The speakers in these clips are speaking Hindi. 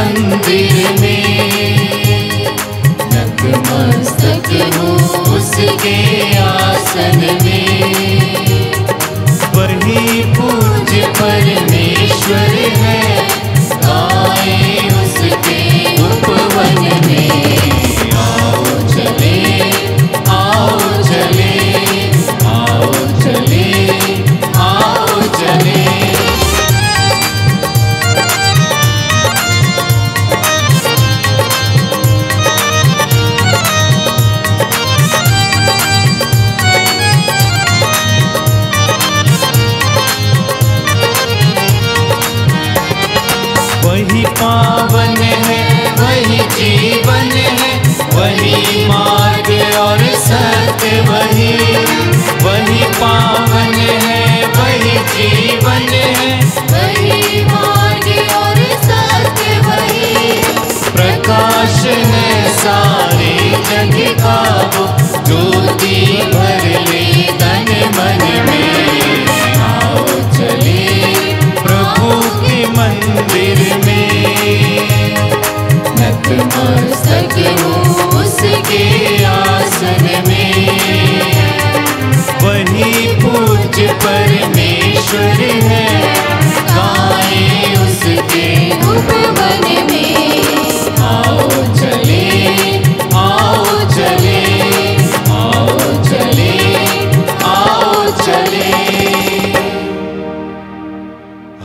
मंदिर में, नतमस्तक हूँ उसके आसन में। वही पूज्य परमेश्वर है, गाए उसके उपवन में। आओ चले, आओ चले, आओ चले, आओ चले। वही पावन है, वही जीवन है, वही मार्ग और सत्य वही। वही पावन है, वही जीवन है, वही मार्ग और सत्य वही। प्रकाश है सारे जग का वो, ज्योति भर ले तन मन में। आओ चले प्रभु के मंदिर में, नतमस्तक हूँ उसके आसन में। वही पूज्य परमेश्वर है, गाए उसके उपवन में। आओ चले, आओ चले, आओ चले, आओ चले।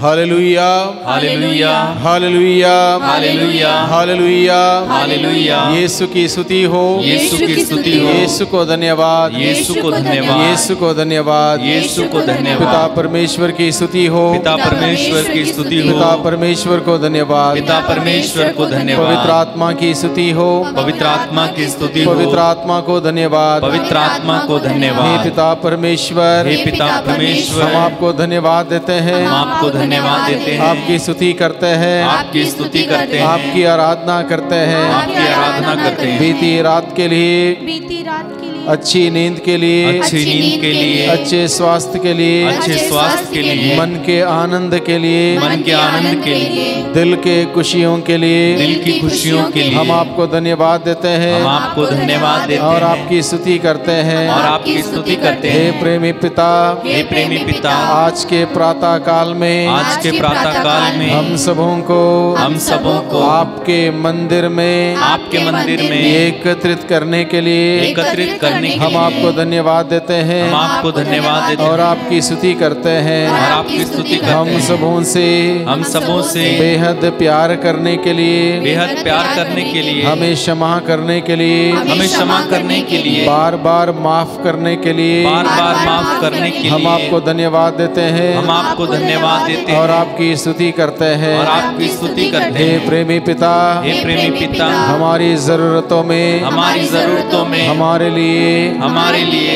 Hallelujah, hallelujah, hallelujah, hallelujah, hallelujah, hallelujah. Yeshu की स्तुति हो, यीशु की स्तुति हो। यीशु को धन्यवाद, यीशु को धन्यवाद, यीशु को धन्यवाद, यीशु को धन्यवाद। पिता परमेश्वर की स्तुति हो, पिता परमेश्वर की स्तुति हो। पिता परमेश्वर को धन्यवाद, पिता परमेश्वर को धन्यवाद। पवित्र आत्मा की स्तुति हो, पवित्र आत्मा की स्तुति हो। पवित्र आत्मा को धन्यवाद, पवित्र आत्मा को हे धन्यवाद। पिता परमेश्वर, हे पिता परमेश्वर, हम आपको धन्यवाद देते हैं, हम आपको धन्यवाद देते हैं, आपकी स्तुति करते हैं, आपकी स्तुति करते हैं, आपकी आराधना करते हैं, आपकी आराधना करते हैं। बीती रात के लिए, बीती रात के लिए, अच्छी नींद के लिए, अच्छी नींद के लिए, अच्छे स्वास्थ्य के लिए, अच्छे स्वास्थ्य के लिए, मन के आनंद के लिए, मन के आनंद के लिए, दिल के खुशियों के लिए, दिल की खुशियों के लिए हम आपको धन्यवाद देते हैं, हम आपको धन्यवाद देते और हैं आपकी स्तुति करते हैं, और आपकी स्तुति करते हे हैं। प्रेमी पिता, हे प्रेमी पिता, आज के प्रातः काल में, आज के प्रातः काल में हम सबों को, हम सबों को आपके मंदिर में, आपके मंदिर में एकत्रित करने के लिए एकत्रित करने के हम लिए आपको धन्यवाद देते हैं, हम आपको धन्यवाद देते और हैं आपकी स्तुति करते हैं। और आपकी स्तुति करते हम हैं। सबों से, हम सबों से बेहद प्यार करने के लिए, बेहद प्यार करने के लिए, हमें क्षमा करने के लिए, हमें क्षमा करने के लिए, बार बार माफ करने के लिए, बार बार माफ करने के लिए हम आपको धन्यवाद देते हैं, हम आपको धन्यवाद देते हैं और आपकी स्तुति करते हैं। और आपकी स्तुति करते हे हैं। प्रेमी पिता, हे प्रेमी पिता, हमारी जरूरतों में, हमारी जरूरतों में हमारे लिए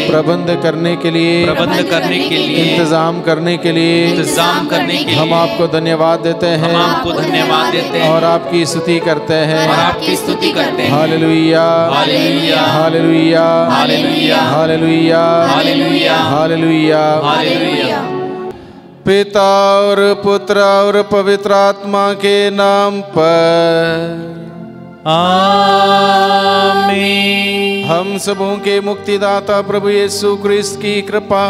प्रबंध करने के लिए, करने के लिए, इंतजाम करने के लिए इंतजाम करने के लिए हम आपको धन्यवाद देते हैं, हम आपको धन्यवाद देते हैं और आपकी स्तुति करते हैं। और आपकी स्तुति करते हैं। Hallelujah, hallelujah, hallelujah, hallelujah, hallelujah, hallelujah, hallelujah. Hallelujah. पिता और पुत्र और पवित्र आत्मा के नाम पर आमीन। हम सबों के मुक्तिदाता प्रभु यीशु क्रिस्त की कृपा,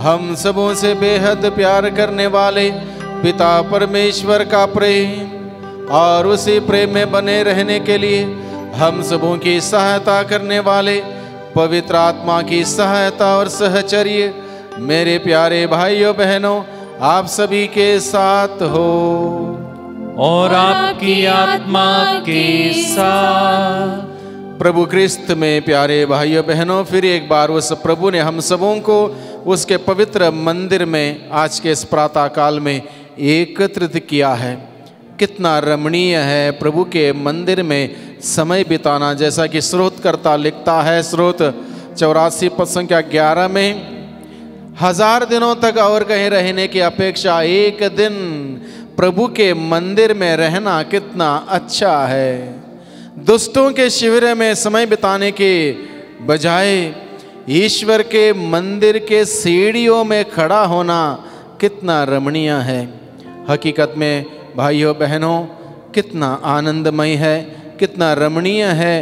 हम सबों से बेहद प्यार करने वाले पिता परमेश्वर का प्रेम और उसी प्रेम में बने रहने के लिए हम सबों की सहायता करने वाले पवित्र आत्मा की सहायता और सहचर्य मेरे प्यारे भाइयों बहनों आप सभी के साथ हो और आपकी आत्मा के साथ। प्रभु क्रिस्त में प्यारे भाइयों बहनों, फिर एक बार उस प्रभु ने हम सबों को उसके पवित्र मंदिर में आज के इस प्रातः काल में एकत्रित किया है। कितना रमणीय है प्रभु के मंदिर में समय बिताना, जैसा कि स्रोतकर्ता लिखता है स्रोत 84 पद संख्या 11 में, 1000 दिनों तक और कहीं रहने की अपेक्षा एक दिन प्रभु के मंदिर में रहना कितना अच्छा है। दुष्टों के शिविर में समय बिताने के बजाय ईश्वर के मंदिर के सीढ़ियों में खड़ा होना कितना रमणीय है। हकीकत में भाइयों बहनों, कितना आनंदमय है, कितना रमणीय है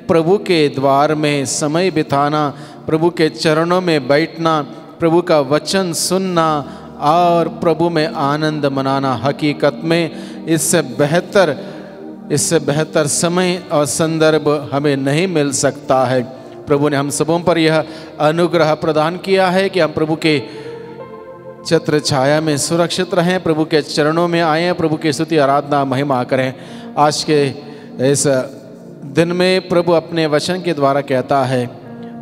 प्रभु के द्वार में समय बिताना, प्रभु के चरणों में बैठना, प्रभु का वचन सुनना और प्रभु में आनंद मनाना। हकीकत में इससे बेहतर समय और संदर्भ हमें नहीं मिल सकता है। प्रभु ने हम सबों पर यह अनुग्रह प्रदान किया है कि हम प्रभु के छत्र छाया में सुरक्षित रहें, प्रभु के चरणों में आएँ, प्रभु की स्तुति आराधना महिमा करें। आज के इस दिन में प्रभु अपने वचन के द्वारा कहता है,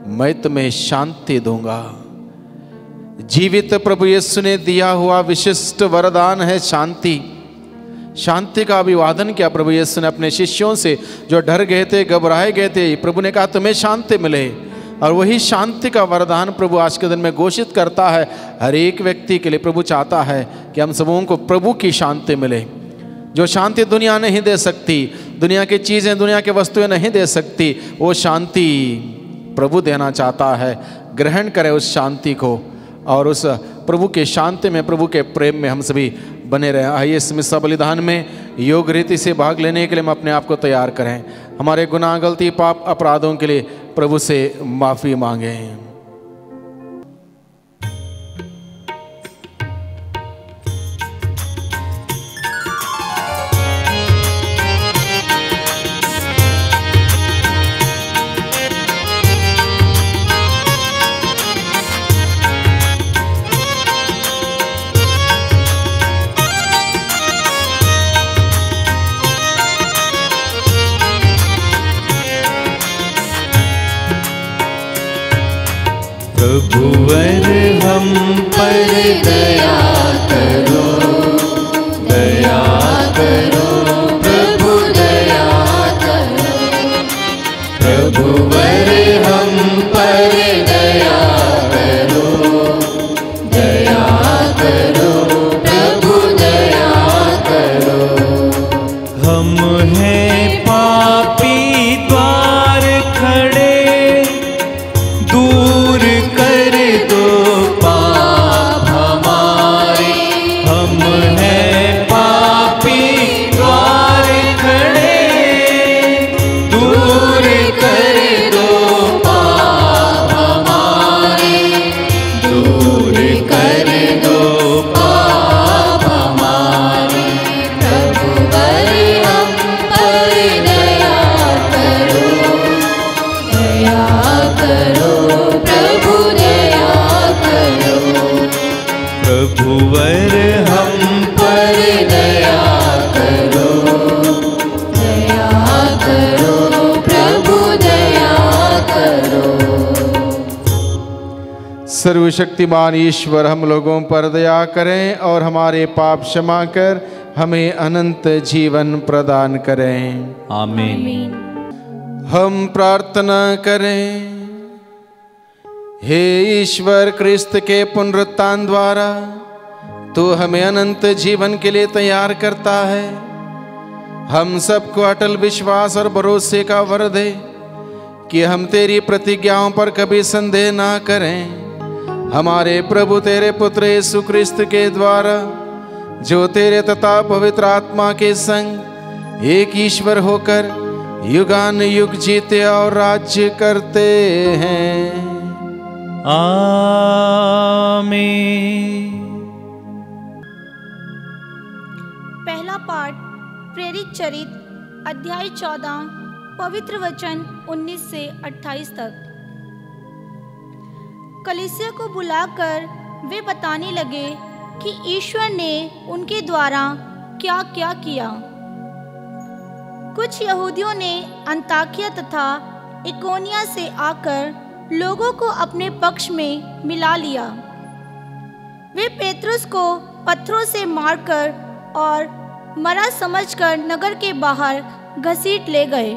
मैं तुम्हें शांति दूंगा। जीवित प्रभु यीशु ने दिया हुआ विशिष्ट वरदान है शांति। शांति का अभिवादन किया प्रभु यीशु ने अपने शिष्यों से, जो डर गए थे, घबराए गए थे। प्रभु ने कहा तुम्हें शांति मिले, और वही शांति का वरदान प्रभु आज के दिन में घोषित करता है हर एक व्यक्ति के लिए। प्रभु चाहता है कि हम सबों को प्रभु की शांति मिले, जो शांति दुनिया नहीं दे सकती, दुनिया की चीज़ें, दुनिया की वस्तुएं नहीं दे सकती, वो शांति प्रभु देना चाहता है। ग्रहण करें उस शांति को, और उस प्रभु के शांति में, प्रभु के प्रेम में हम सभी बने रहें। आइए इस मिस्सा बलिदान में योग रीति से भाग लेने के लिए हम अपने आप को तैयार करें। हमारे गुनाह, गलती, पाप, अपराधों के लिए प्रभु से माफ़ी मांगें। प्रभुवर हम पर दया करो, दया करो प्रभु, दया करो। प्रभुवर हम पर दया करो, दया करो प्रभु, दया करो। हम हैं पापी द्वार खड़े, दूर कर दो पाप हमारे। हम हैं पापी द्वार खड़े, दूर कर दो पाप हमारे, दूर कर दो पाप हमारे। प्रभुवर हम पर दया करो, दया करो प्रभु, दया करो। प्रभुवर हम पर दया करो, दया करो प्रभु, दया करो। सर्वशक्तिमान ईश्वर हम लोगों पर दया करें और हमारे पाप क्षमा कर हमें अनंत जीवन प्रदान करें। आमीन। हम प्रार्थना करें। हे ईश्वर, क्रिस्त के पुनरुत्थान द्वारा तू हमें अनंत जीवन के लिए तैयार करता है। हम सबको अटल विश्वास और भरोसे का वर दे कि हम तेरी प्रतिज्ञाओं पर कभी संदेह ना करें। हमारे प्रभु तेरे पुत्र यीशु क्रिस्त के द्वारा, जो तेरे तथा पवित्र आत्मा के संग एक ईश्वर होकर युगान युग जीते और राज्य करते हैं। आमीन। पहला पाठ प्रेरित चरित अध्याय 14 पवित्र वचन 19 से 28 तक। कलीसिया को बुलाकर वे बताने लगे कि ईश्वर ने उनके द्वारा क्या क्या किया। कुछ यहूदियों ने अंताकिया तथा इकोनिया से आकर लोगों को अपने पक्ष में मिला लिया। वे पेतरुस को पत्थरों से मारकर और मरा समझकर नगर के बाहर घसीट ले गए।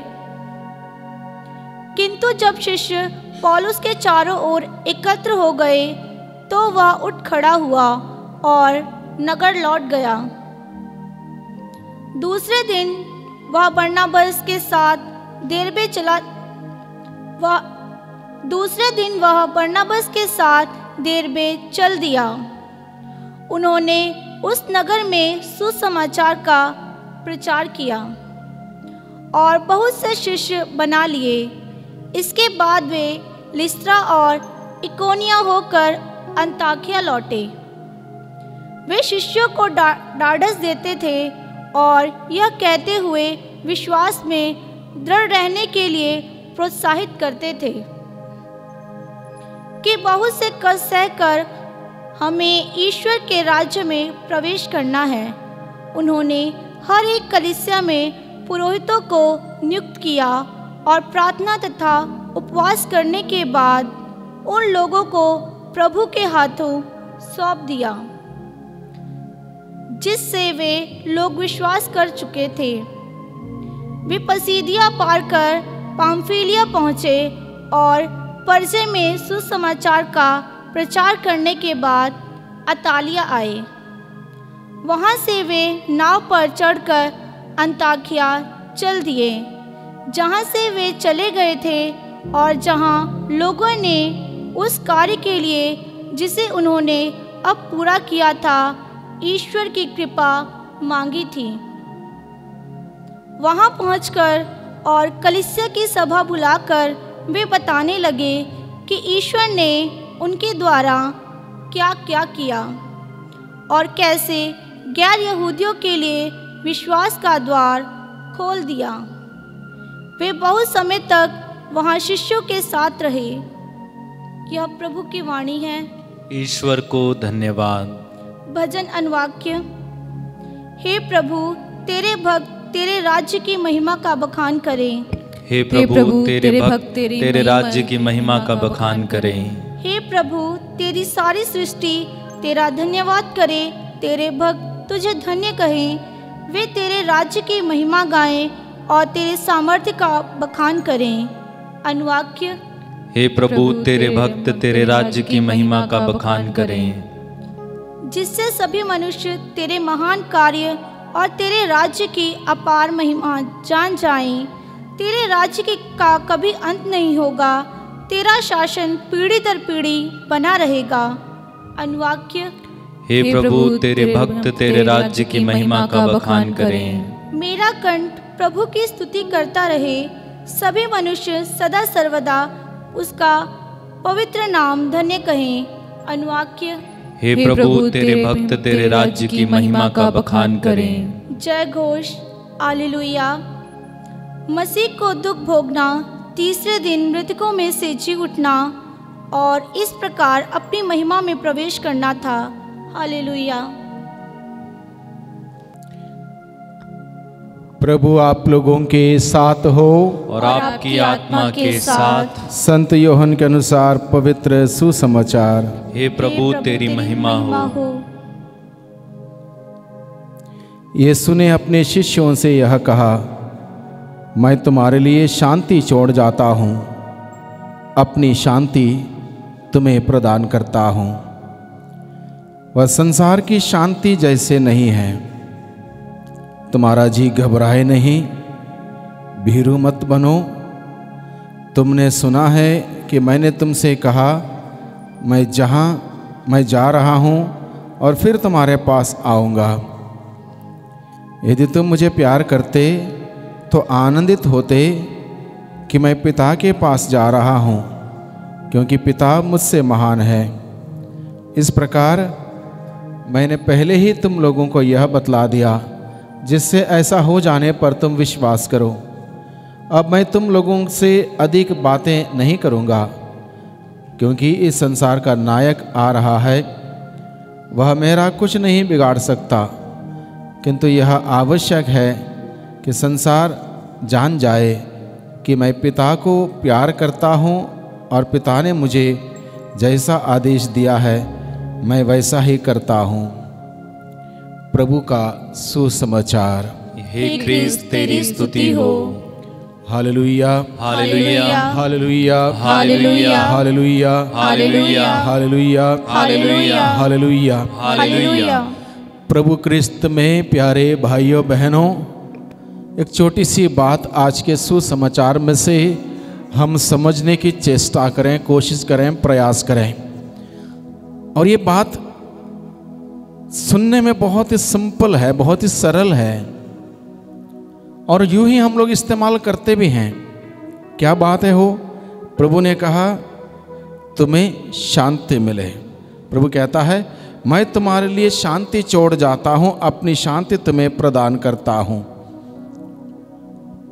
किंतु जब शिष्य पौलुस के चारों ओर एकत्र हो गए तो वह उठ खड़ा हुआ और नगर लौट गया। दूसरे दिन वह बरनबास के साथ देरबे चल दिया। उन्होंने उस नगर में सुसमाचार का प्रचार किया और बहुत से शिष्य बना लिए। इसके बाद वे लिस्त्रा और इकोनिया होकर अंताकिया लौटे। वे शिष्यों को ढाढ़स देते थे और यह कहते हुए विश्वास में दृढ़ रहने के लिए प्रोत्साहित करते थे कि बहुत से कष्ट सहकर हमें ईश्वर के राज्य में प्रवेश करना है। उन्होंने हर एक कलीसिया में पुरोहितों को नियुक्त किया और प्रार्थना तथा उपवास करने के बाद उन लोगों को प्रभु के हाथों सौंप दिया जिससे वे लोग विश्वास कर चुके थे। वे पसीदिया पार कर पाम्फिलिया पहुँचे और परजे में सुसमाचार का प्रचार करने के बाद अतालिया आए। वहाँ से वे नाव पर चढ़कर अंताकिया चल दिए, जहाँ से वे चले गए थे और जहाँ लोगों ने उस कार्य के लिए जिसे उन्होंने अब पूरा किया था ईश्वर की कृपा मांगी थी। वहाँ पहुंचकर और कलीसिया की सभा बुलाकर वे बताने लगे कि ईश्वर ने उनके द्वारा क्या क्या किया और कैसे गैर यहूदियों के लिए विश्वास का द्वार खोल दिया। वे बहुत समय तक वहाँ शिष्यों के साथ रहे। यह प्रभु की वाणी है। ईश्वर को धन्यवाद। भजन अनुवाक्य। हे प्रभु, तेरे भक्त तेरे राज्य की महिमा का बखान करें। हे प्रभु, तेरे भक्त तेरे राज्य की महिमा का बखान करें। हे प्रभु, तेरी सारी सृष्टि तेरा धन्यवाद करे। तेरे भक्त तुझे धन्य कहें। वे तेरे राज्य की महिमा गाएं और तेरे सामर्थ्य का बखान करें। अनुवाक्य। हे प्रभु, तेरे भक्त तेरे राज्य की महिमा का बखान करें, जिससे सभी मनुष्य तेरे महान कार्य और तेरे राज्य की अपार महिमा जान जाएं। तेरे राज्य का कभी अंत नहीं होगा। तेरा शासन पीढ़ी दर पीढ़ी बना रहेगा। अनुवाक्य। हे प्रभु, तेरे भक्त तेरे राज्य की महिमा का बखान करें। मेरा कंठ प्रभु की स्तुति करता रहे। सभी मनुष्य सदा सर्वदा उसका पवित्र नाम धन्य कहें। अनुवाक्य। हे प्रभु, तेरे भक्त तेरे राज्य की महिमा का बखान करें। जय घोष। हालेलुया। मसीह को दुख भोगना, तीसरे दिन मृतकों में से जी उठना और इस प्रकार अपनी महिमा में प्रवेश करना था। हालेलुया। प्रभु आप लोगों के साथ हो और आपकी आत्मा के साथ। संत योहन के अनुसार पवित्र सुसमाचार। हे प्रभु, तेरी महिमा हो। यीशु ने अपने शिष्यों से यह कहा, मैं तुम्हारे लिए शांति छोड़ जाता हूँ, अपनी शांति तुम्हें प्रदान करता हूँ। वह संसार की शांति जैसे नहीं है। तुम्हारा जी घबराए नहीं, भीरू मत बनो। तुमने सुना है कि मैंने तुमसे कहा, मैं जा रहा हूँ और फिर तुम्हारे पास आऊँगा। यदि तुम मुझे प्यार करते तो आनंदित होते कि मैं पिता के पास जा रहा हूँ, क्योंकि पिता मुझसे महान है। इस प्रकार मैंने पहले ही तुम लोगों को यह बतला दिया, जिससे ऐसा हो जाने पर तुम विश्वास करो। अब मैं तुम लोगों से अधिक बातें नहीं करूँगा, क्योंकि इस संसार का नायक आ रहा है। वह मेरा कुछ नहीं बिगाड़ सकता, किंतु यह आवश्यक है कि संसार जान जाए कि मैं पिता को प्यार करता हूँ और पिता ने मुझे जैसा आदेश दिया है मैं वैसा ही करता हूँ। प्रभु का सुसमाचार। हे ख्रीस्त, तेरी स्तुति हो। Hallelujah, hallelujah, hallelujah, hallelujah, hallelujah, hallelujah, hallelujah, hallelujah, hallelujah. Hallelujah. प्रभु क्रिस्त में प्यारे भाइयों बहनों, एक छोटी सी बात आज के सुसमाचार में से हम समझने की चेष्टा करें, कोशिश करें, प्रयास करें। और ये बात सुनने में बहुत ही सिंपल है, बहुत ही सरल है, और यूं ही हम लोग इस्तेमाल करते भी हैं। क्या बात है हो? प्रभु ने कहा तुम्हें शांति मिले। प्रभु कहता है मैं तुम्हारे लिए शांति छोड़ जाता हूं, अपनी शांति तुम्हें प्रदान करता हूं।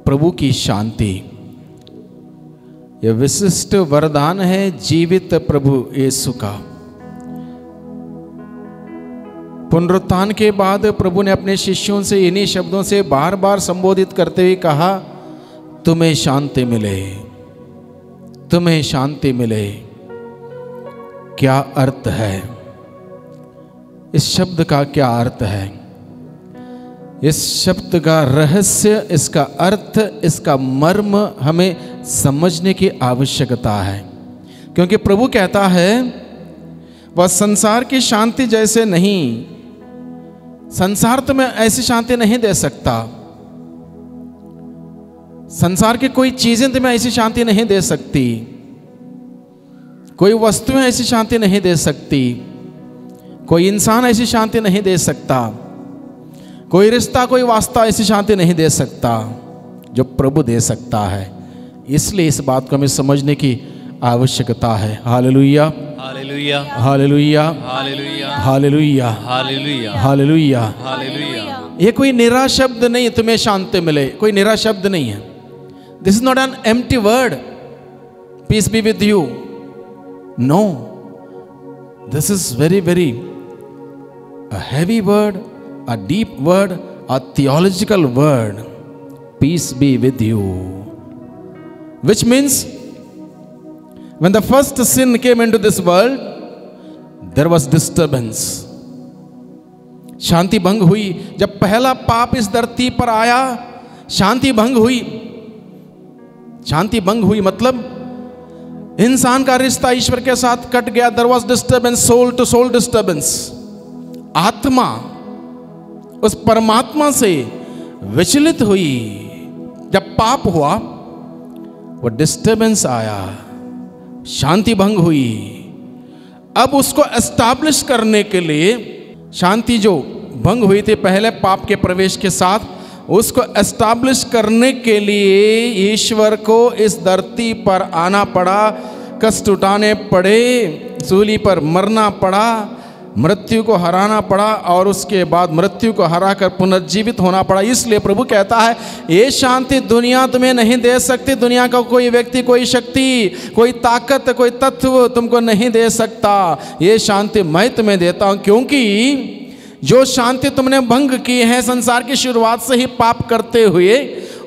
प्रभु की शांति यह विशिष्ट वरदान है जीवित प्रभु यीशु का। पुनरुत्थान के बाद प्रभु ने अपने शिष्यों से इन्हीं शब्दों से बार बार संबोधित करते हुए कहा तुम्हें शांति मिले, तुम्हें शांति मिले। क्या अर्थ है इस शब्द का? क्या अर्थ है इस शब्द का? रहस्य, इसका अर्थ, इसका मर्म हमें समझने की आवश्यकता है। क्योंकि प्रभु कहता है वह संसार की शांति जैसे नहीं, संसार तुम्हें ऐसी शांति नहीं दे सकता, संसार की कोई चीजें तुम्हें ऐसी शांति नहीं दे सकती, कोई वस्तुएं ऐसी शांति नहीं दे सकती, कोई इंसान ऐसी शांति नहीं दे सकता, कोई रिश्ता, कोई वास्ता ऐसी शांति नहीं दे सकता जो प्रभु दे सकता है। इसलिए इस बात को हमें समझने की आवश्यकता है। Hallelujah, hallelujah, hallelujah, hallelujah, hallelujah, hallelujah, hallelujah. Hallelujah. ये कोई निरा शब्द नहीं, तुम्हें शांति मिले, कोई निरा शब्द नहीं है। This is not an empty word, peace be with you. No, this is very very a heavy word, a deep word, a theological word. Peace be with you. Which means when the first sin came into this world, there was disturbance. शांति भंग हुई। जब पहला पाप इस धरती पर आया, शांति भंग हुई। शांति भंग हुई मतलब इंसान का रिश्ता ईश्वर के साथ कट गया। There was disturbance, soul to soul disturbance. आत्मा उस परमात्मा से विचलित हुई। जब पाप हुआ वो डिस्टर्बेंस आया, शांति भंग हुई। अब उसको एस्टैब्लिश करने के लिए, शांति जो भंग हुई थी पहले पाप के प्रवेश के साथ, उसको एस्टैब्लिश करने के लिए ईश्वर को इस धरती पर आना पड़ा, कष्ट उठाने पड़े, सूली पर मरना पड़ा, मृत्यु को हराना पड़ा और उसके बाद मृत्यु को हराकर पुनर्जीवित होना पड़ा। इसलिए प्रभु कहता है ये शांति दुनिया तुम्हें नहीं दे सकती। दुनिया का कोई व्यक्ति, कोई शक्ति, कोई ताकत, कोई तत्व तुमको नहीं दे सकता। ये शांति मैं तुम्हें देता हूं, क्योंकि जो शांति तुमने भंग की है संसार की शुरुआत से ही पाप करते हुए,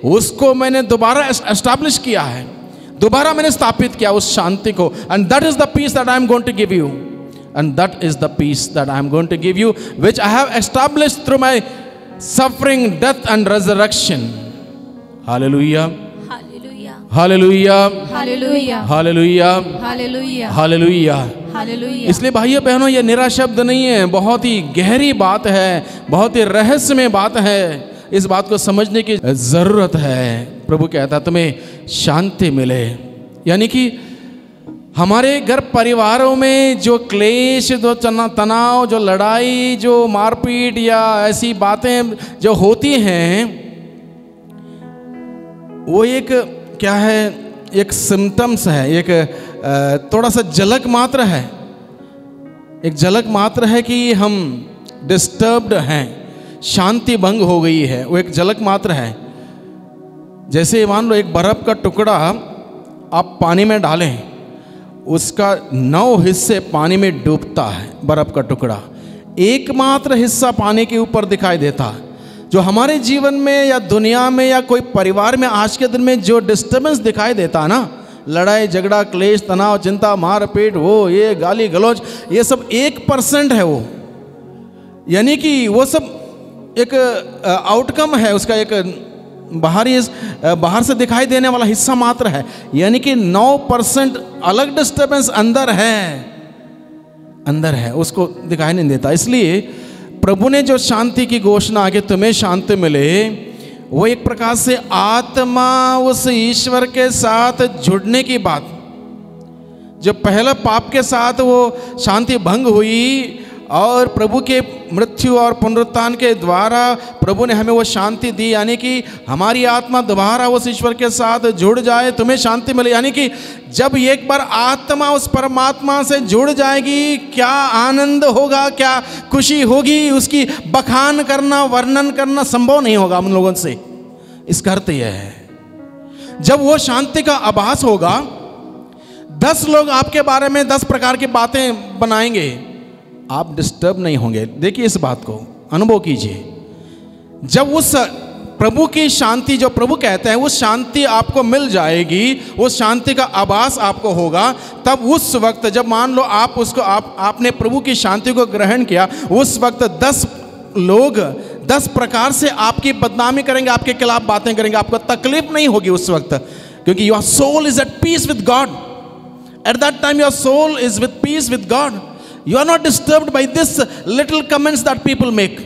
उसको मैंने दोबारा एस्टैब्लिश किया है, दोबारा मैंने स्थापित किया उस शांति को। And that is the peace that I am going to give you. And that is the peace that I am going to give you, which I have established through my suffering, death and resurrection. Hallelujah. Hallelujah. Hallelujah. Hallelujah. Hallelujah. Hallelujah. Hallelujah. Hallelujah. इसलिए भाइयों बहनों, ये निरा शब्द नहीं है, बहुत ही गहरी बात है, बहुत ही रहस्यमय बात है। इस बात को समझने की जरूरत है। प्रभु कहता तुम्हें शांति मिले, यानी कि हमारे घर परिवारों में जो क्लेश, जो तनाव, जो लड़ाई, जो मारपीट या ऐसी बातें जो होती हैं, वो एक क्या है, एक सिम्टम्स है, एक थोड़ा सा झलक मात्र है, एक झलक मात्र है कि हम डिस्टर्ब्ड हैं, शांति भंग हो गई है। वो एक झलक मात्र है। जैसे मान लो एक बर्फ का टुकड़ा आप पानी में डालें, उसका 9 हिस्से पानी में डूबता है। बर्फ का टुकड़ा एकमात्र हिस्सा पानी के ऊपर दिखाई देता। जो हमारे जीवन में या दुनिया में या कोई परिवार में आज के दिन में जो डिस्टर्बेंस दिखाई देता ना, लड़ाई झगड़ा, क्लेश, तनाव, चिंता, मारपीट, वो ये गाली गलौज, ये सब 1% है वो। यानी कि वो सब एक आउटकम है उसका, एक बाहर से दिखाई देने वाला हिस्सा मात्र है। यानी कि 9% अलग डिस्टर्बेंस अंदर है, उसको दिखाई नहीं देता। इसलिए प्रभु ने जो शांति की घोषणा कि तुम्हें शांति मिले, वो एक प्रकार से आत्मा उस ईश्वर के साथ जुड़ने की बात। जो पहले पाप के साथ वो शांति भंग हुई और प्रभु के मृत्यु और पुनरुत्थान के द्वारा प्रभु ने हमें वो शांति दी, यानी कि हमारी आत्मा दोबारा उस ईश्वर के साथ जुड़ जाए, तुम्हें शांति मिले। यानी कि जब एक बार आत्मा उस परमात्मा से जुड़ जाएगी, क्या आनंद होगा, क्या खुशी होगी, उसकी बखान करना, वर्णन करना संभव नहीं होगा हम लोगों से। इसका अर्थ यह है, जब वो शांति का आभास होगा, 10 लोग आपके बारे में 10 प्रकार की बातें बनाएंगे, आप डिस्टर्ब नहीं होंगे। देखिए इस बात को अनुभव कीजिए। जब उस प्रभु की शांति, जो प्रभु कहते हैं, उस शांति आपको मिल जाएगी, उस शांति का आभास आपको होगा, तब उस वक्त जब मान लो आप उसको आपने प्रभु की शांति को ग्रहण किया, उस वक्त 10 लोग 10 प्रकार से आपकी बदनामी करेंगे, आपके खिलाफ बातें करेंगे, आपको तकलीफ नहीं होगी उस वक्त, क्योंकि your soul is at peace with God. At that time your soul is with peace with God. You are not disturbed by this little comments that people make,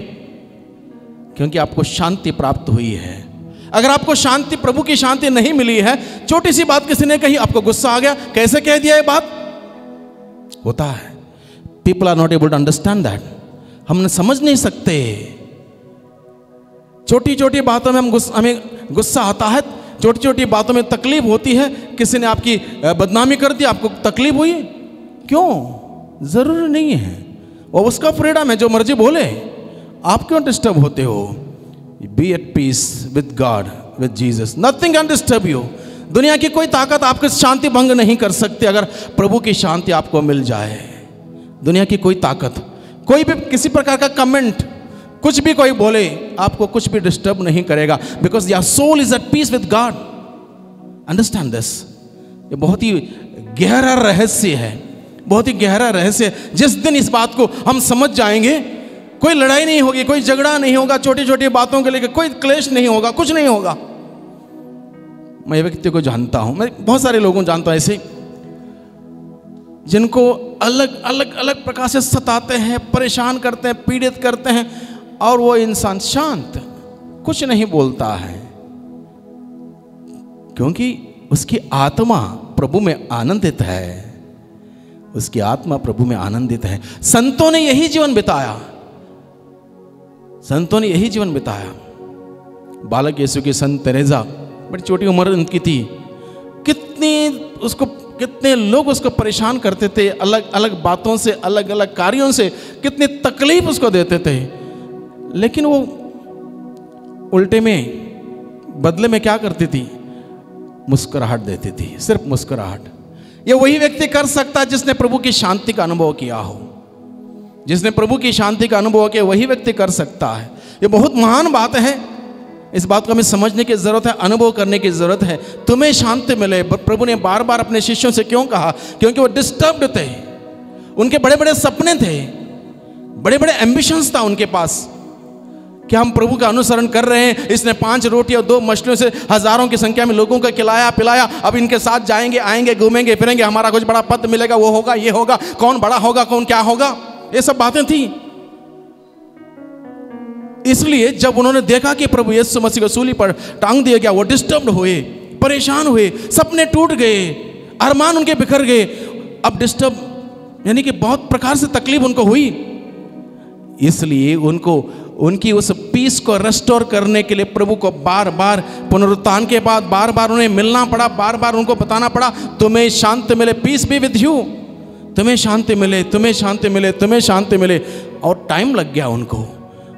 क्योंकि आपको शांति प्राप्त हुई है। अगर आपको शांति, प्रभु की शांति नहीं मिली है, छोटी सी बात किसी ने कही, आपको गुस्सा आ गया, कैसे कह दिया ये बात, होता है। People are not able to understand that. हम समझ नहीं सकते, छोटी छोटी बातों में हमें गुस्सा आता है, छोटी छोटी बातों में तकलीफ होती है। किसी ने आपकी बदनामी कर दी, आपको तकलीफ हुई, क्यों? जरूरी नहीं है, वो उसका फ्रीडम है, जो मर्जी बोले, आप क्यों डिस्टर्ब होते हो? Be at peace with God, with Jesus, nothing can disturb you. दुनिया की कोई ताकत आपकी शांति भंग नहीं कर सकती अगर प्रभु की शांति आपको मिल जाए। दुनिया की कोई ताकत, कोई भी किसी प्रकार का कमेंट, कुछ भी कोई बोले, आपको कुछ भी डिस्टर्ब नहीं करेगा, because your soul is at peace with God. Understand this. ये बहुत ही गहरा रहस्य है, बहुत ही गहरा रहस्य है। जिस दिन इस बात को हम समझ जाएंगे, कोई लड़ाई नहीं होगी, कोई झगड़ा नहीं होगा, छोटी छोटी बातों के लेकर कोई क्लेश नहीं होगा, कुछ नहीं होगा। मैं व्यक्ति को जानता हूं, मैं बहुत सारे लोगों को जानता हूं ऐसे, जिनको अलग अलग अलग प्रकार से सताते हैं, परेशान करते हैं, पीड़ित करते हैं, और वो इंसान शांत, कुछ नहीं बोलता है, क्योंकि उसकी आत्मा प्रभु में आनंदित है। उसकी आत्मा प्रभु में आनंदित है। संतों ने यही जीवन बिताया, संतों ने यही जीवन बिताया। बालक यीशु की संत तेरेसा, बड़ी छोटी उम्र उनकी थी, कितने लोग उसको परेशान करते थे, अलग अलग बातों से, अलग अलग कार्यों से, कितनी तकलीफ उसको देते थे, लेकिन वो उल्टे में, बदले में क्या करती थी? मुस्कुराहट देती थी, सिर्फ मुस्कुराहट। ये वही व्यक्ति कर सकता है जिसने प्रभु की शांति का अनुभव किया हो। जिसने प्रभु की शांति का अनुभव किया, वही व्यक्ति कर सकता है। ये बहुत महान बात है। इस बात को हमें समझने की जरूरत है, अनुभव करने की जरूरत है। तुम्हें शांति मिले। प्रभु ने बार बार अपने शिष्यों से क्यों कहा? क्योंकि वो डिस्टर्ब्ड थे, उनके बड़े बड़े सपने थे, बड़े बड़े एम्बिशंस था उनके पास कि हम प्रभु का अनुसरण कर रहे हैं। इसने 5 रोटी और 2 मछलियों से हजारों की संख्या में लोगों को खिलाया पिलाया, अब इनके साथ जाएंगे, आएंगे, घूमेंगे फिरेंगे, हमारा कुछ बड़ा पद मिलेगा, वो होगा, ये होगा, कौन बड़ा होगा, कौन क्या होगा, ये सब बातें थी। इसलिए जब उन्होंने देखा कि प्रभु यीशु मसीह को सूली पर टांग दिया गया, वो डिस्टर्ब हुए, परेशान हुए, सपने टूट गए, अरमान उनके बिखर गए। अब डिस्टर्ब यानी कि बहुत प्रकार से तकलीफ उनको हुई। इसलिए उनकी उस पीस को रेस्टोर करने के लिए प्रभु को बार बार पुनरुत्थान के बाद बार बार उन्हें मिलना पड़ा, बार बार उनको बताना पड़ा, तुम्हें शांति मिले, पीस बी विद यू, तुम्हें शांति मिले, तुम्हें शांति मिले, तुम्हें शांति मिले। और टाइम लग गया उनको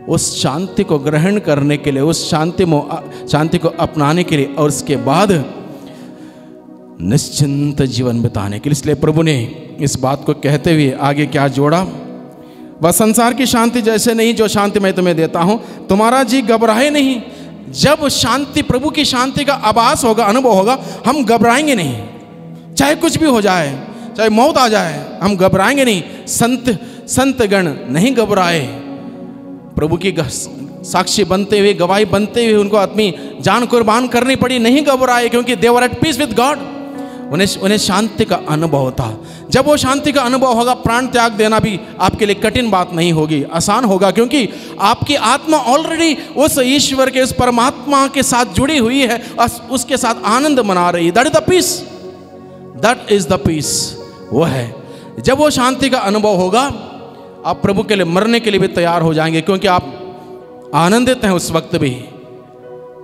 उस शांति को ग्रहण करने के लिए, उस शांति को अपनाने के लिए, और उसके बाद निश्चिंत जीवन बिताने के लिए। इसलिए प्रभु ने इस बात को कहते हुए आगे क्या जोड़ा? वह संसार की शांति जैसे नहीं, जो शांति मैं तुम्हें देता हूं, तुम्हारा जी घबराए नहीं। जब शांति, प्रभु की शांति का आभास होगा, अनुभव होगा, हम घबराएंगे नहीं। चाहे कुछ भी हो जाए, चाहे मौत आ जाए, हम घबराएंगे नहीं। संत गण नहीं घबराए, प्रभु की साक्षी बनते हुए, गवाही बनते हुए उनको अपनी जान कुर्बान करनी पड़ी, नहीं घबराए, क्योंकि they were at peace with God. उन्हें शांति का अनुभव था। जब वो शांति का अनुभव होगा, प्राण त्याग देना भी आपके लिए कठिन बात नहीं होगी, आसान होगा, क्योंकि आपकी आत्मा ऑलरेडी उस ईश्वर के, उस परमात्मा के साथ जुड़ी हुई है, उसके साथ आनंद मना रही है। That is the peace, that is the peace. वो है जब वो शांति का अनुभव होगा, आप प्रभु के लिए मरने के लिए भी तैयार हो जाएंगे, क्योंकि आप आनंदित हैं उस वक्त भी,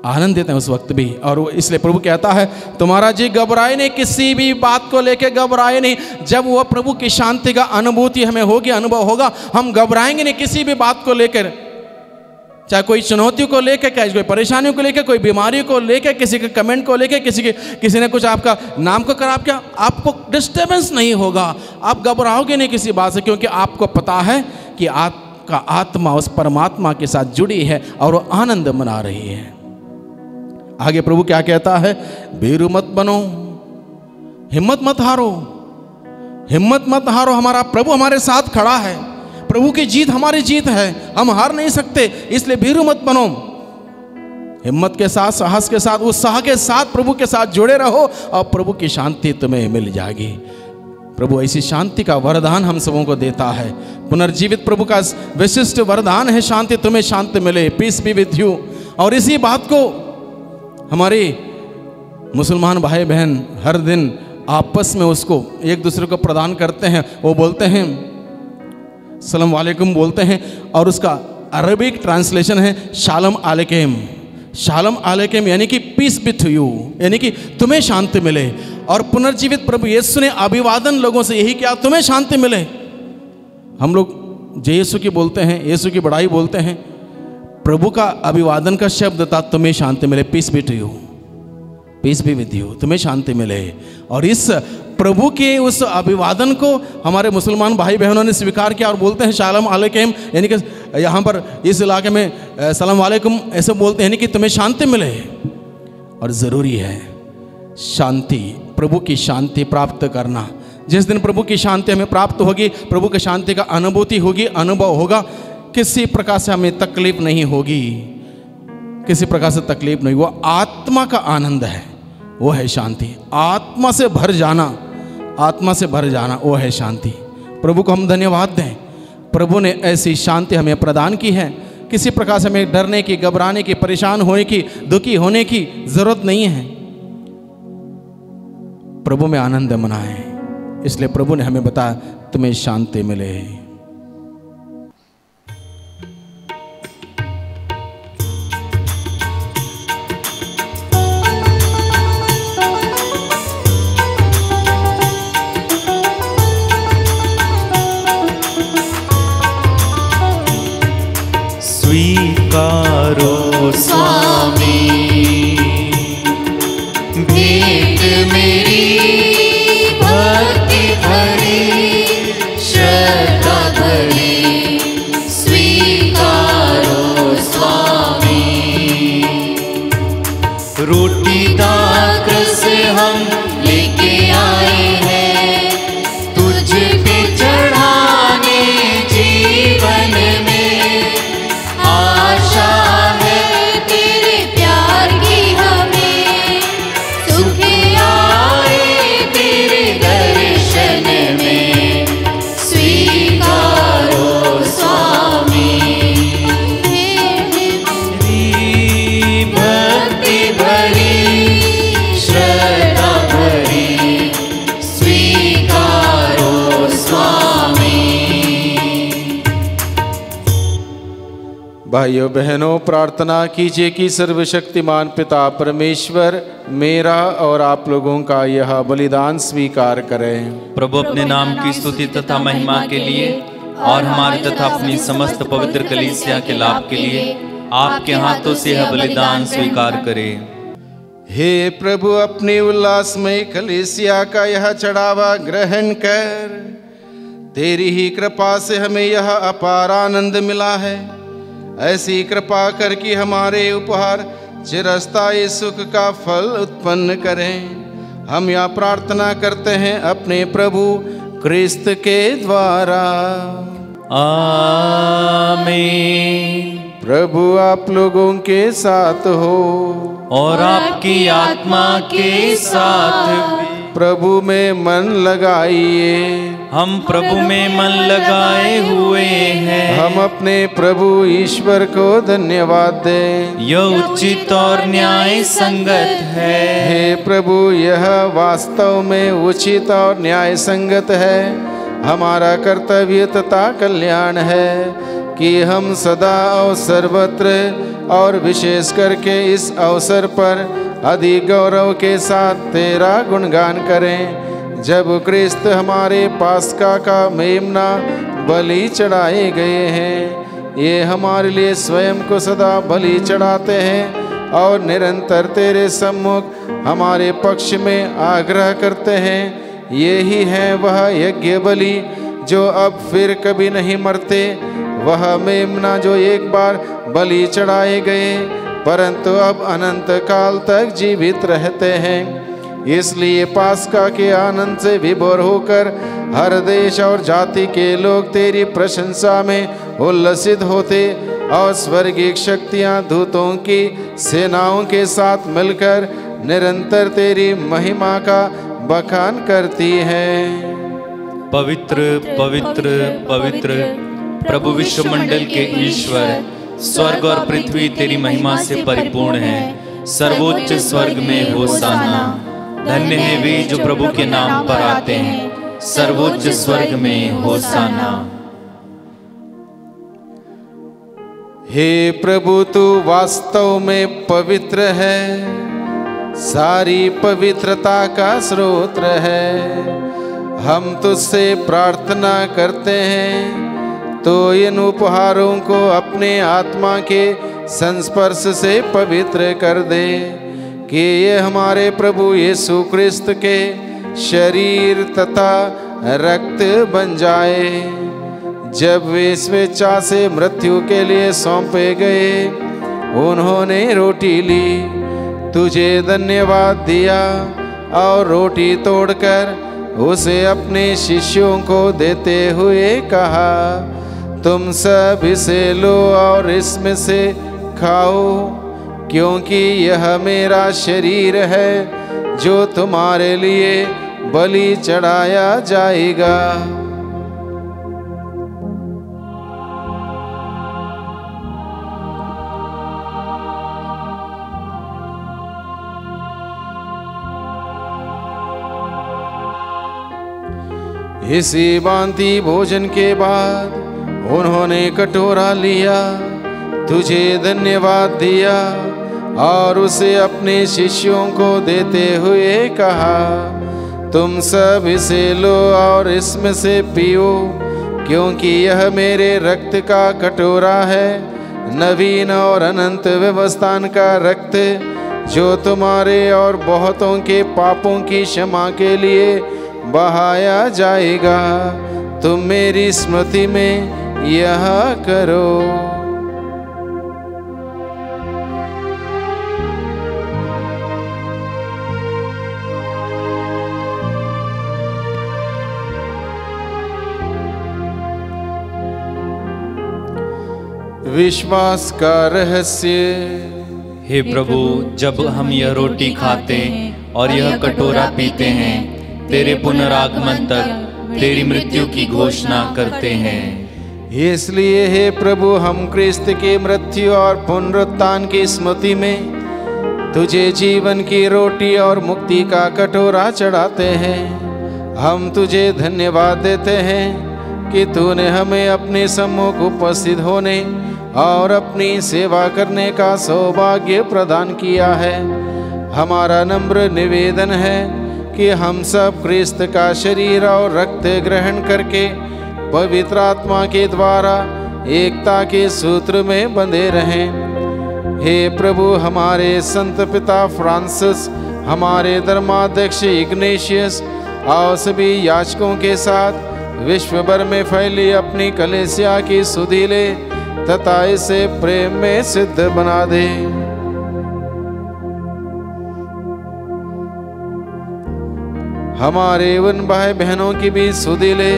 आनंदित हैं उस वक्त भी। और इसलिए प्रभु कहता है तुम्हारा जी घबराए नहीं, किसी भी बात को लेकर घबराए नहीं। जब वह प्रभु की शांति का अनुभूति हमें होगी, अनुभव होगा, हम घबराएंगे नहीं किसी भी बात को लेकर, चाहे कोई चुनौतियों को लेकर, चाहे कोई परेशानियों को लेकर, कोई बीमारी को लेकर, किसी के कमेंट को लेकर, किसी ने कुछ आपका नाम को खराब किया, आपको डिस्टर्बेंस नहीं होगा, आप घबराओगे नहीं किसी बात से, क्योंकि आपको पता है कि आपका आत्मा उस परमात्मा के साथ जुड़ी है और वो आनंद मना रही है। आगे प्रभु क्या कहता है, भीरू मत बनो, हिम्मत मत हारो, हिम्मत मत हारो, हमारा प्रभु हमारे साथ खड़ा है, प्रभु की जीत हमारी जीत है, हम हार नहीं सकते, इसलिए भीरू मत बनो। हिम्मत के साथ, साहस के साथ, उत्साह के साथ प्रभु के साथ जुड़े रहो और प्रभु की शांति तुम्हें मिल जाएगी। प्रभु ऐसी शांति का वरदान हम सबों को देता है। पुनर्जीवित प्रभु का विशिष्ट वरदान है शांति, तुम्हें शांति मिले, पीस बी विद यू। और इसी बात को हमारे मुसलमान भाई बहन हर दिन आपस में उसको एक दूसरे को प्रदान करते हैं। वो बोलते हैं सलाम वालेकुम बोलते हैं, और उसका अरबिक ट्रांसलेशन है शालम अलैकुम। शालम अलैकुम यानी कि पीस बी टू यू, यानी कि तुम्हें शांति मिले। और पुनर्जीवित प्रभु यीशु ने अभिवादन लोगों से यही किया, तुम्हें शांति मिले। हम लोग जय यीशु की बोलते हैं, यीशु की बड़ाई बोलते हैं, प्रभु का अभिवादन का शब्द था तुम्हें शांति मिले, peace be to you, peace be with you, तुम्हें शांति मिले। और इस प्रभु के उस अभिवादन को हमारे मुसलमान भाई बहनों ने स्वीकार किया और बोलते हैं शालम अलैकुम, यानी कि यहाँ पर इस इलाके में सलाम वालेकुम ऐसे बोलते हैं, यानी कि तुम्हें शांति मिले। और ज़रूरी है शांति, प्रभु की शांति प्राप्त करना। जिस दिन प्रभु की शांति हमें प्राप्त होगी, प्रभु की शांति का अनुभूति होगी, अनुभव होगा, किसी प्रकार से हमें तकलीफ नहीं होगी, किसी प्रकार से तकलीफ नहीं। वो आत्मा का आनंद है, वो है शांति। आत्मा से भर जाना, आत्मा से भर जाना, वो है शांति। प्रभु को हम धन्यवाद दें, प्रभु ने ऐसी शांति हमें प्रदान की है। किसी प्रकार से हमें डरने की, घबराने की, परेशान होने की, दुखी होने की जरूरत नहीं है। प्रभु में आनंद मनाएं, इसलिए प्रभु ने हमें बताया तुम्हें शांति मिले। स्वीकारो स्वामी भेंट मेरी भक्ति भरी, श्रद्धा भरी, स्वीकारो स्वामी। रोटी दाकर से हम लेके आए हैं, तुझ पे चढ़ाने जीवन में। आशा है तेरे प्यार की हमें, सुख आए तेरे दर्शन में, स्वीकारो स्वामी। भक्ति भरी, श्रद्धा भरी, स्वीकारो स्वामी। भाइयों बहनों, प्रार्थना कीजिए कि सर्वशक्तिमान पिता परमेश्वर मेरा और आप लोगों का यह बलिदान स्वीकार करें। प्रभु अपने नाम की स्तुति तथा महिमा के लिए और हमारे तथा अपनी समस्त पवित्र कलीसिया के लाभ के लिए आपके हाथों से यह बलिदान स्वीकार करें। हे प्रभु, अपनी उल्लासमय कलीसिया का यह चढ़ावा ग्रहण कर। तेरी ही कृपा से हमें यह अपार आनंद मिला है। ऐसी कृपा कर कि हमारे उपहार चिरस्थायी सुख का फल उत्पन्न करें। हम यह प्रार्थना करते हैं अपने प्रभु क्रिस्त के द्वारा। आमीन। प्रभु आप लोगों के साथ हो और आपकी आत्मा के साथ भी। प्रभु में मन लगाइए, हम प्रभु में मन लगाए हुए हैं। हम अपने प्रभु ईश्वर को धन्यवाद दें। यह उचित और न्याय संगत है। हे प्रभु, यह वास्तव में उचित और न्याय संगत है। हमारा कर्तव्य तथा कल्याण है कि हम सदा और सर्वत्र और विशेष करके इस अवसर पर अधिक गौरव के साथ तेरा गुणगान करें, जब क्रिस्त हमारे पास्का का मेमना बलि चढ़ाए गए हैं। ये हमारे लिए स्वयं को सदा बलि चढ़ाते हैं और निरंतर तेरे सम्मुख हमारे पक्ष में आग्रह करते हैं। यही है वह यज्ञ बलि जो अब फिर कभी नहीं मरते, वह मेमना जो एक बार बलि चढ़ाए गए परंतु अब अनंत काल तक जीवित रहते हैं। इसलिए पास्का के आनंद से विभोर होकर हर देश और जाति के लोग तेरी प्रशंसा में उल्लसित होते और स्वर्गीय शक्तियां दूतों की सेनाओं के साथ मिलकर निरंतर तेरी महिमा का बखान करती हैं। पवित्र पवित्र पवित्र प्रभु विश्वमंडल के ईश्वर, स्वर्ग और पृथ्वी तेरी महिमा से परिपूर्ण है। सर्वोच्च स्वर्ग में होशाना। धन्य है वे जो प्रभु के नाम पर आते हैं। सर्वोच्च स्वर्ग में होशाना। हे प्रभु, तू वास्तव में पवित्र है, सारी पवित्रता का स्रोत है। हम तुझसे प्रार्थना करते हैं तो इन उपहारों को अपने आत्मा के संस्पर्श से पवित्र कर दे कि ये हमारे प्रभु यीशु क्रिस्त के शरीर तथा रक्त बन जाए। जब वे स्वेच्छा से मृत्यु के लिए सौंपे गए, उन्होंने रोटी ली, तुझे धन्यवाद दिया और रोटी तोड़कर उसे अपने शिष्यों को देते हुए कहा, तुम सब इसे लो और इसमें से खाओ, क्योंकि यह मेरा शरीर है जो तुम्हारे लिए बलि चढ़ाया जाएगा। इसी भांति भोजन के बाद उन्होंने कटोरा लिया, तुझे धन्यवाद दिया और उसे अपने शिष्यों को देते हुए कहा, तुम सब इसे लो और इसमें से पियो, क्योंकि यह मेरे रक्त का कटोरा है, नवीन और अनंत व्यवस्थान का रक्त, जो तुम्हारे और बहुतों के पापों की क्षमा के लिए बहाया जाएगा। तुम मेरी स्मृति में यह करो। विश्वास का रहस्य। हे प्रभु, जब हम यह रोटी खाते और यह कटोरा पीते हैं, तेरे पुनरागमन तक तेरी मृत्यु की घोषणा करते हैं। इसलिए हे प्रभु, हम क्रिस्त की मृत्यु और पुनरुत्थान की स्मृति में तुझे जीवन की रोटी और मुक्ति का कटोरा चढ़ाते हैं। हम तुझे धन्यवाद देते हैं कि तूने हमें अपने सम्मुख उपस्थित होने और अपनी सेवा करने का सौभाग्य प्रदान किया है। हमारा नम्र निवेदन है कि हम सब क्रिस्त का शरीर और रक्त ग्रहण करके पवित्र आत्मा के द्वारा एकता के सूत्र में बंधे रहें। हे प्रभु, हमारे संत पिता फ्रांसिस, हमारे धर्माध्यक्ष इग्नेशियस और सभी याजकों के साथ विश्व भर में फैली अपनी कलीसिया की सुधि ले तथा इसे प्रेम में सिद्ध बना दे। हमारे उन भाई बहनों की भी सुधि ले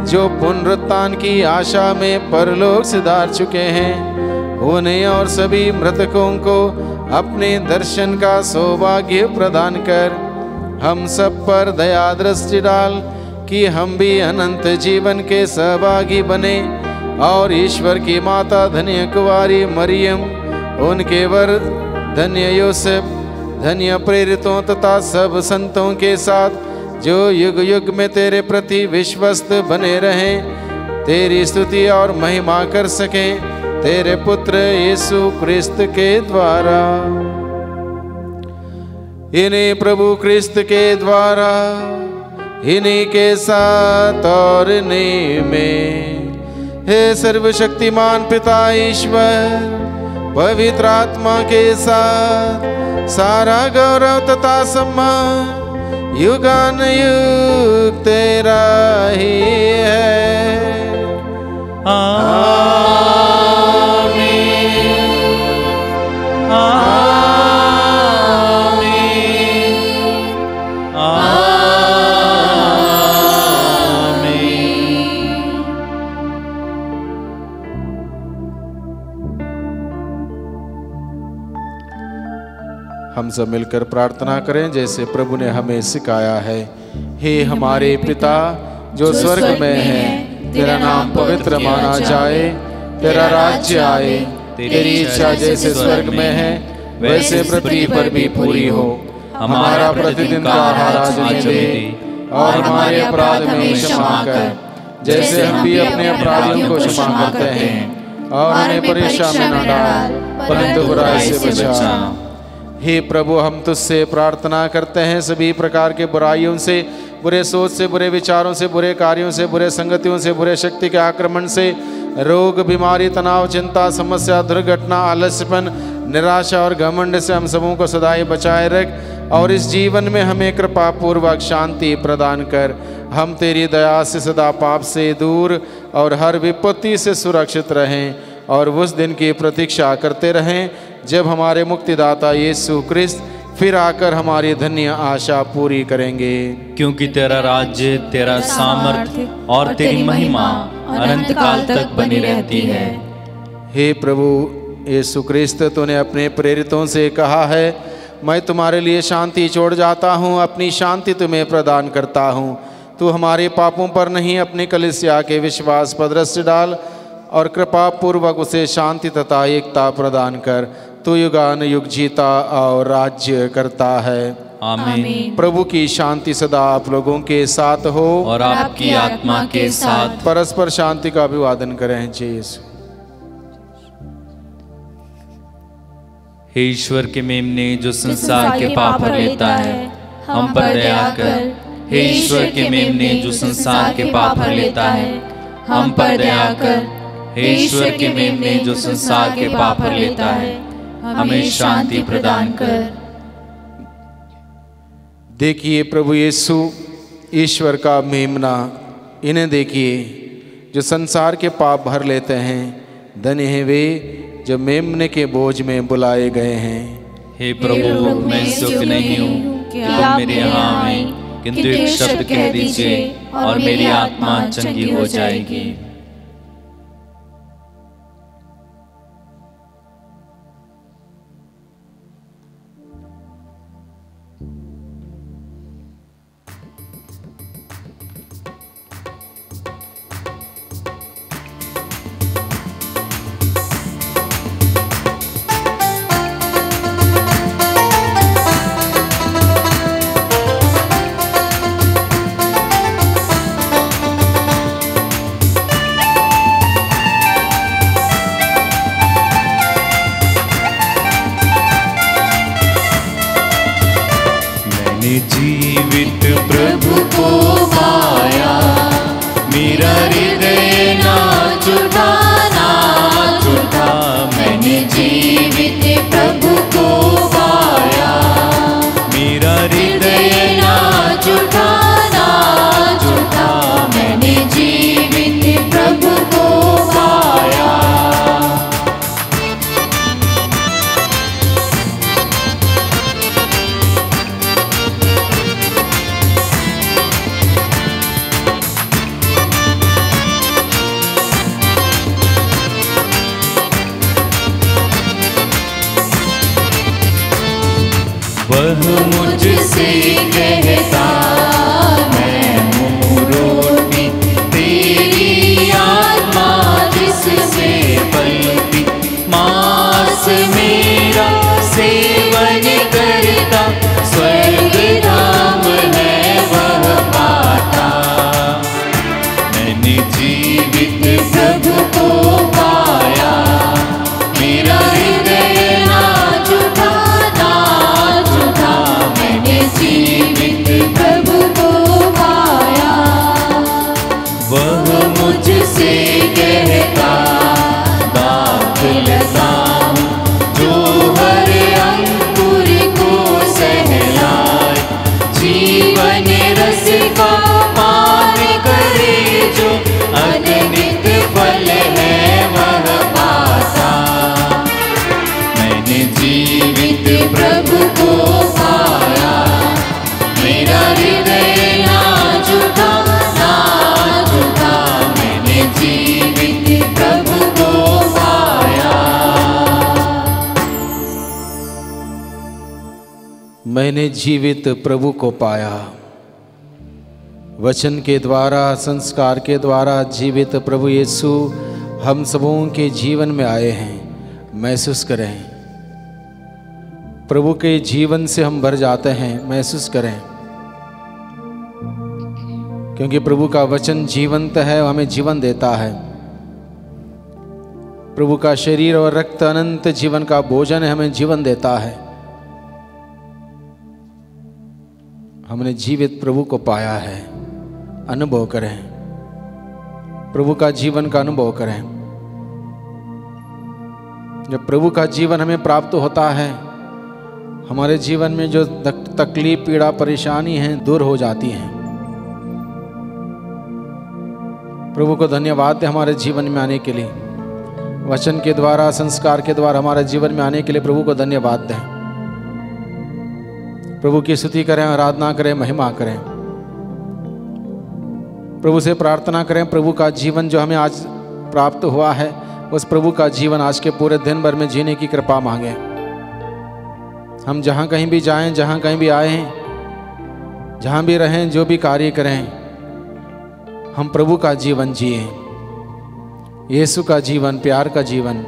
जो पुनरुत्थान की आशा में परलोक सिधार चुके हैं। उन्हें और सभी मृतकों को अपने दर्शन का सौभाग्य प्रदान कर हम सब पर दया दृष्टि डाल कि हम भी अनंत जीवन के सहभागी बने और ईश्वर की माता धन्य कुंवारी मरियम, उनके वर धन्य यूसुफ, धन्य प्रेरितों तथा सब संतों के साथ जो युग युग में तेरे प्रति विश्वस्त बने रहें, तेरी स्तुति और महिमा कर सकें, तेरे पुत्र यीशु क्रिस्त के द्वारा। इन्हीं प्रभु क्रिस्त के द्वारा, इन्हीं के साथ और इन्हीं में, हे सर्वशक्तिमान पिता ईश्वर, पवित्र आत्मा के साथ सारा गौरव तथा सम्मान युगान युग तेरा ही है। आमीन आमीन हम सब मिलकर प्रार्थना करें जैसे प्रभु ने हमें सिखाया है। हे हमारे पिता जो स्वर्ग में है, तेरा नाम पवित्र माना जाए, तेरा राज्य आए, तेरी इच्छा जैसे स्वर्ग में है वैसे पृथ्वी पर भी पूरी हो। हमारा प्रतिदिन का आहार आज हमें दे, और हमारे अपराध में क्षमा कर, जैसे हम भी अपने अपराधियों को क्षमा करते हैं, और हमें परीक्षा में न डाल, परंतु बुराई से बचा। हे प्रभु, हम तुझसे प्रार्थना करते हैं सभी प्रकार के बुराइयों से, बुरे सोच से, बुरे विचारों से, बुरे कार्यों से, बुरे संगतियों से, बुरे शक्ति के आक्रमण से, रोग, बीमारी, तनाव, चिंता, समस्या, दुर्घटना, आलस्यपन, निराशा और घमंड से हम सबों को सदाई बचाए रख, और इस जीवन में हमें कृपा पूर्वक शांति प्रदान कर। हम तेरी दया से सदा पाप से दूर और हर विपत्ति से सुरक्षित रहें, और उस दिन की प्रतीक्षा करते रहें जब हमारे मुक्तिदाता यीशु क्रिस्त फिर आकर हमारी धन्य आशा पूरी करेंगे। क्योंकि तेरा राज्य, तेरा सामर्थ्य और तेरी महिमा अनंत काल तक बनी रहती है। हे प्रभु यीशु क्रिस्त, तूने अपने प्रेरितों से कहा है, मैं तुम्हारे लिए शांति छोड़ जाता हूँ, अपनी शांति तुम्हें प्रदान करता हूँ। तू हमारे पापों पर नहीं, अपनी कलीसिया के विश्वास पर दृष्टि डाल, और कृपा पूर्वक उसे शांति तथा एकता प्रदान कर। तू युगान युग जीता और राज्य करता है। आमीन। प्रभु की शांति सदा आप लोगों के साथ हो, और आपकी आत्मा के साथ। परस्पर शांति का अभिवादन करें। जय यीशु। हे ईश्वर के मेमने जो संसार के पाप हर लेता है, हम पर दया कर। हे ईश्वर के मेमने जो संसार के पाप हर लेता है, हम पर दया कर। हे ईश्वर के मेमने जो संसार के पाप हर लेता है, हमें शांति प्रदान कर। देखिए प्रभु यीशु ईश्वर का मेमना, इन्हें देखिए जो संसार के पाप भर लेते हैं। धन्य हैं वे जो मेमने के बोझ में बुलाए गए हैं। हे प्रभु, मैं योग्य नहीं हूँ कि तुम मेरे यहाँ आए, किंतु एक शब्द कह दीजिए और मेरी आत्मा चंगी हो जाएगी। जीवित प्रभु को पाया, मेरा हृदय नाच उठा, नाच उठा। मैंने जीवित प्रभु को पाया, मेरा हृदय नाच उठा, नाच उठा। मैंने जीवित प्रभु को पाया। वह मुझसे कहता, मैं हूँ रोटी तेरी आत्मा जिससे पलती। मांस मेरा सेवन करता, स्वर्ग धाम है वह मैंने जीवित प्रभु को पाया। वचन के द्वारा, संस्कार के द्वारा जीवित प्रभु यीशु हम सबों के जीवन में आए हैं। महसूस करें, प्रभु के जीवन से हम भर जाते हैं। महसूस करें, क्योंकि प्रभु का वचन जीवंत है, हमें जीवन देता है। प्रभु का शरीर और रक्त अनंत जीवन का भोजन है, हमें जीवन देता है। हमने जीवित प्रभु को पाया है। अनुभव करें, प्रभु का जीवन का अनुभव करें। जब प्रभु का जीवन हमें प्राप्त होता है, हमारे जीवन में जो तकलीफ, पीड़ा, परेशानी है दूर हो जाती हैं। प्रभु को धन्यवाद दें हमारे जीवन में आने के लिए। वचन के द्वारा, संस्कार के द्वारा हमारे जीवन में आने के लिए प्रभु को धन्यवाद दें। प्रभु की स्तुति करें, आराधना करें, महिमा करें। प्रभु से प्रार्थना करें, प्रभु का जीवन जो हमें आज प्राप्त हुआ है, उस प्रभु का जीवन आज के पूरे दिन भर में जीने की कृपा मांगें। हम जहाँ कहीं भी जाएं, जहाँ कहीं भी आएं, जहाँ भी रहें, जो भी कार्य करें, हम प्रभु का जीवन जिए। यीशु का जीवन, प्यार का जीवन,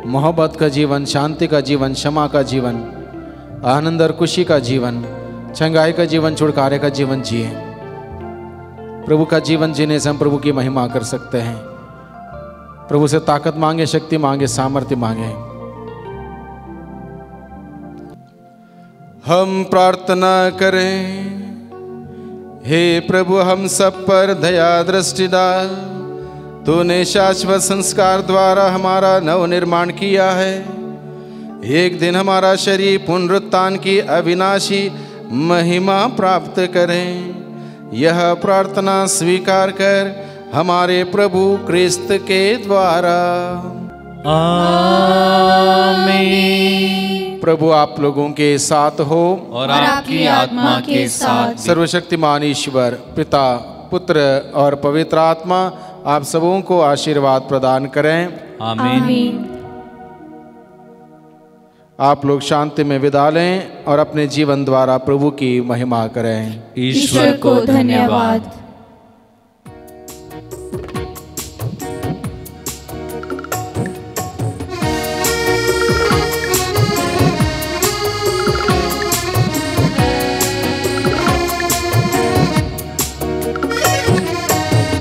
मोहब्बत का जीवन, शांति का जीवन, क्षमा का जीवन, आनंद और खुशी का जीवन, चंगाई का जीवन, छुटकारे का जीवन जिए। प्रभु का जीवन जीने से हम प्रभु की महिमा कर सकते हैं। प्रभु से ताकत मांगे, शक्ति मांगे, सामर्थ्य मांगे। हम प्रार्थना करें। हे प्रभु, हम सब पर दया दृष्टि डाल। तूने शाश्वत संस्कार द्वारा हमारा नव निर्माण किया है। एक दिन हमारा शरीर पुनरुत्थान की अविनाशी महिमा प्राप्त करें। यह प्रार्थना स्वीकार कर हमारे प्रभु क्रिस्त के द्वारा। आमीन। प्रभु आप लोगों के साथ हो और आपकी आत्मा के साथ। सर्वशक्तिमान ईश्वर पिता, पुत्र और पवित्र आत्मा आप सबों को आशीर्वाद प्रदान करें। आमीन। आप लोग शांति में विदा लें और अपने जीवन द्वारा प्रभु की महिमा करें। ईश्वर को धन्यवाद।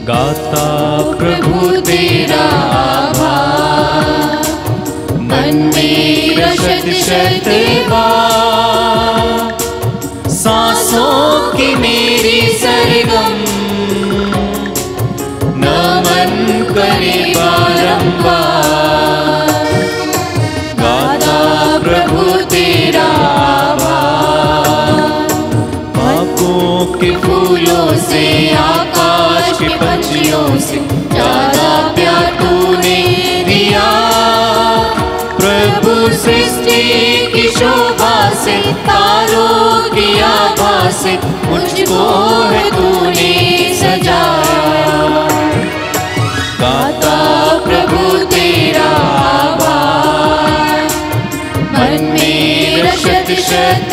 गाता प्रभु तेरा आभार, मन मेरा शत शत बार। सांसों की मेरी सरगम नमन करे बारंबार। गाता प्रभु तेरा आभार, बागों के फूलों से, आकाश के पंछियों से ज्यादा प्यार तूने दिया। प्रभु सृष्टि की शोभा से, तारों की आभा से मुझको है तूने सजाया। गाता प्रभु तेरा आभार, मन मेरा शत शत